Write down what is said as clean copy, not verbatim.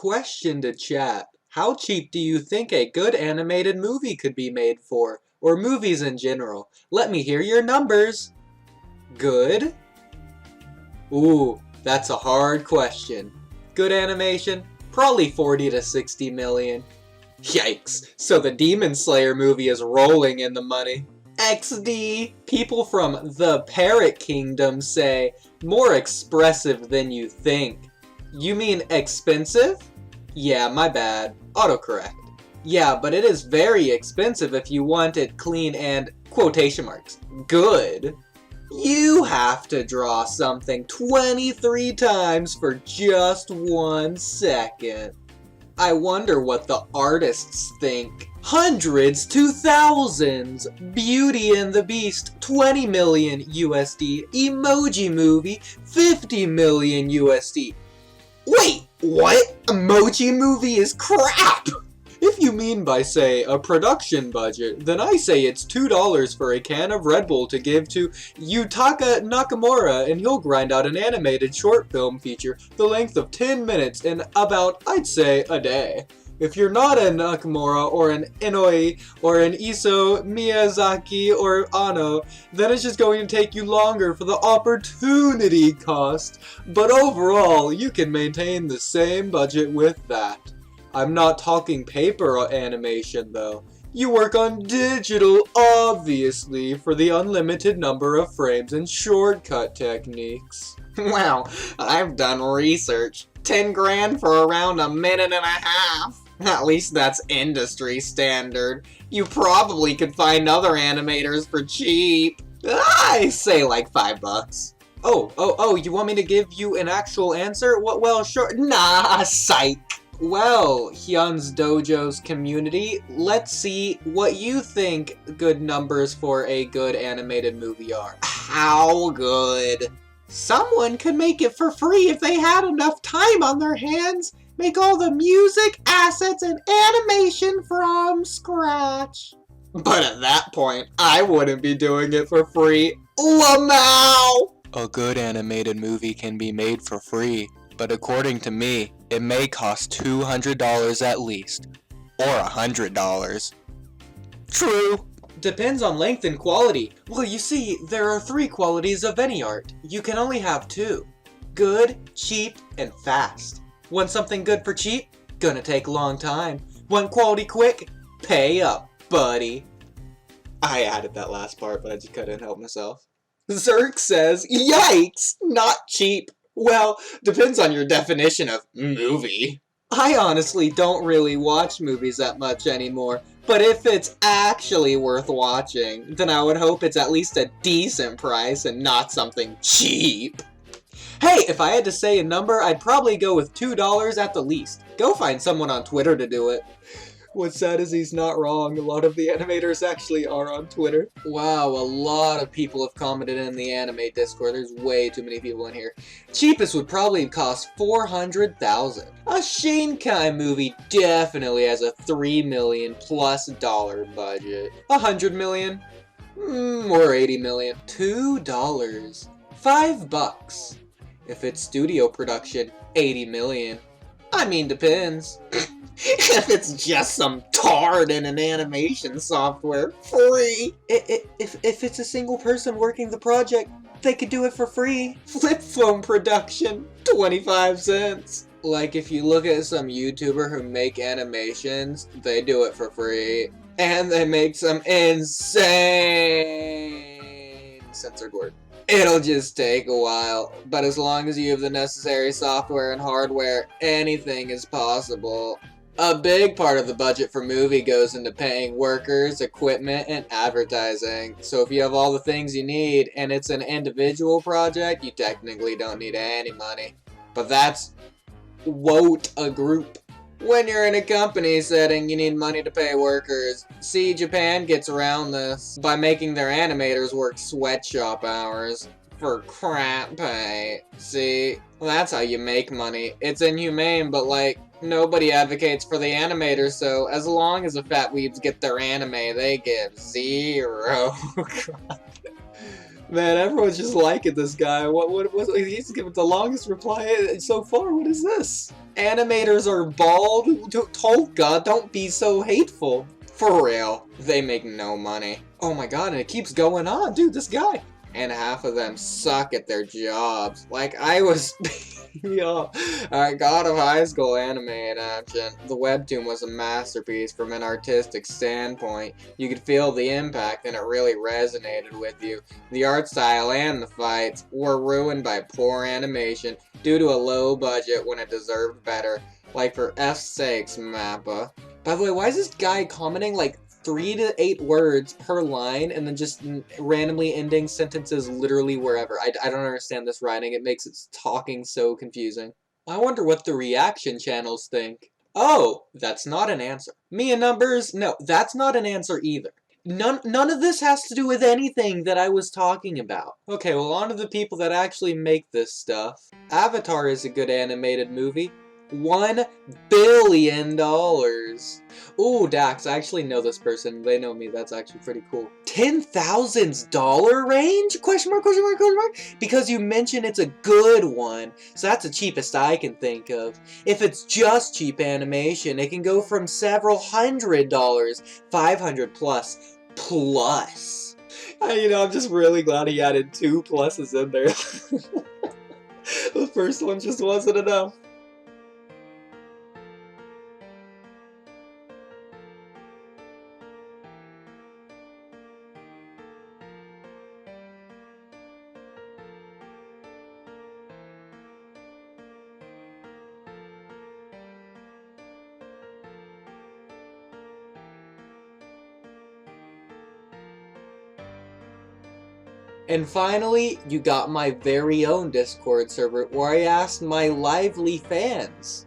Question to chat. How cheap do you think a good animated movie could be made for? Or movies in general? Let me hear your numbers. Good? Ooh, that's a hard question. Good animation? Probably 40 to 60 million. Yikes, so the Demon Slayer movie is rolling in the money. XD! People from the Parrot Kingdom say, more expressive than you think. You mean expensive? Yeah, my bad. Autocorrect. Yeah, but it is very expensive if you want it clean and, quotation marks, good. You have to draw something 23 times for just 1 second. I wonder what the artists think. Hundreds to thousands. Beauty and the Beast, 20 million USD. Emoji Movie, 50 million USD. Wait, what? Emoji Movie is crap! If you mean by, say, a production budget, then I say it's $2 for a can of Red Bull to give to Yutaka Nakamura, and he'll grind out an animated short film feature the length of 10 minutes in about, I'd say, a day. If you're not a Nakamura or an Inoi or an Iso Miyazaki or Ano, then it's just going to take you longer for the opportunity cost. But overall, you can maintain the same budget with that. I'm not talking paper animation though. You work on digital, obviously, for the unlimited number of frames and shortcut techniques. Wow, I've done research. 10 grand for around a minute and a half. At least that's industry standard. You probably could find other animators for cheap. I say like $5. Oh, you want me to give you an actual answer? Well, sure. Nah, psych. Well, Hyun's Dojo's community, let's see what you think good numbers for a good animated movie are. How good? Someone could make it for free if they had enough time on their hands. Make all the music, assets, and animation from scratch. But at that point, I wouldn't be doing it for free. Lamau! A good animated movie can be made for free, but according to me, it may cost $200 at least, or $100. True. Depends on length and quality. Well, you see, there are 3 qualities of any art. You can only have 2. Good, cheap, and fast. Want something good for cheap? Gonna take a long time. Want quality quick? Pay up, buddy. I added that last part, but I just couldn't help myself. Zerk says, yikes, not cheap. Well, depends on your definition of movie. I honestly don't really watch movies that much anymore, but if it's actually worth watching, then I would hope it's at least a decent price and not something cheap. Hey, if I had to say a number, I'd probably go with $2 at the least. Go find someone on Twitter to do it. What's sad is he's not wrong. A lot of the animators actually are on Twitter. Wow, a lot of people have commented in the anime Discord. There's way too many people in here. Cheapest would probably cost $400,000. A Shinkai movie definitely has a $3 million plus budget. $100 million? Or $80 million. $2. $5. If it's studio production, $80 million. I mean, depends. If it's just some tard in an animation software, free. If it's a single person working the project, they could do it for free. Flip phone production, 25 cents. Like if you look at some YouTuber who make animations, they do it for free. And they make some insane censored word. It'll just take a while, but as long as you have the necessary software and hardware, anything is possible. A big part of the budget for movie goes into paying workers, equipment, and advertising. So if you have all the things you need and it's an individual project, you technically don't need any money. But that's quote a group. When you're in a company setting, you need money to pay workers. See, Japan gets around this by making their animators work sweatshop hours for crap pay. See, that's how you make money. It's inhumane, but like, nobody advocates for the animators, so as long as the fat weebs get their anime, they give 0. Man, everyone's just liking this guy. He's given the longest reply so far. What is this? Animators are bald? Tolka, don't be so hateful. For real, they make no money. Oh my god, and it keeps going on. Dude, this guy. And half of them suck at their jobs. Like I was... Yo, alright, God of High School anime adaptation. The webtoon was a masterpiece from an artistic standpoint. You could feel the impact and it really resonated with you. The art style and the fights were ruined by poor animation due to a low budget when it deserved better. Like for F's sakes, Mappa. By the way, why is this guy commenting like 3 to 8 words per line and then just randomly ending sentences literally wherever? I don't understand this writing. It makes it talking so confusing. I wonder what the reaction channels think. Oh, that's not an answer. Mia numbers? No, that's not an answer either. None of this has to do with anything that I was talking about. Okay, well, on to the people that actually make this stuff. Avatar is a good animated movie. $1 billion. Ooh, Dax, I actually know this person. They know me. That's actually pretty cool. $10,000 range? Question mark, question mark, question mark? Because you mentioned it's a good one. So that's the cheapest I can think of. If it's just cheap animation, it can go from several $100s, 500 plus. I'm just really glad he added 2 pluses in there. The first one just wasn't enough. And finally, you got my very own Discord server where I asked my lively fans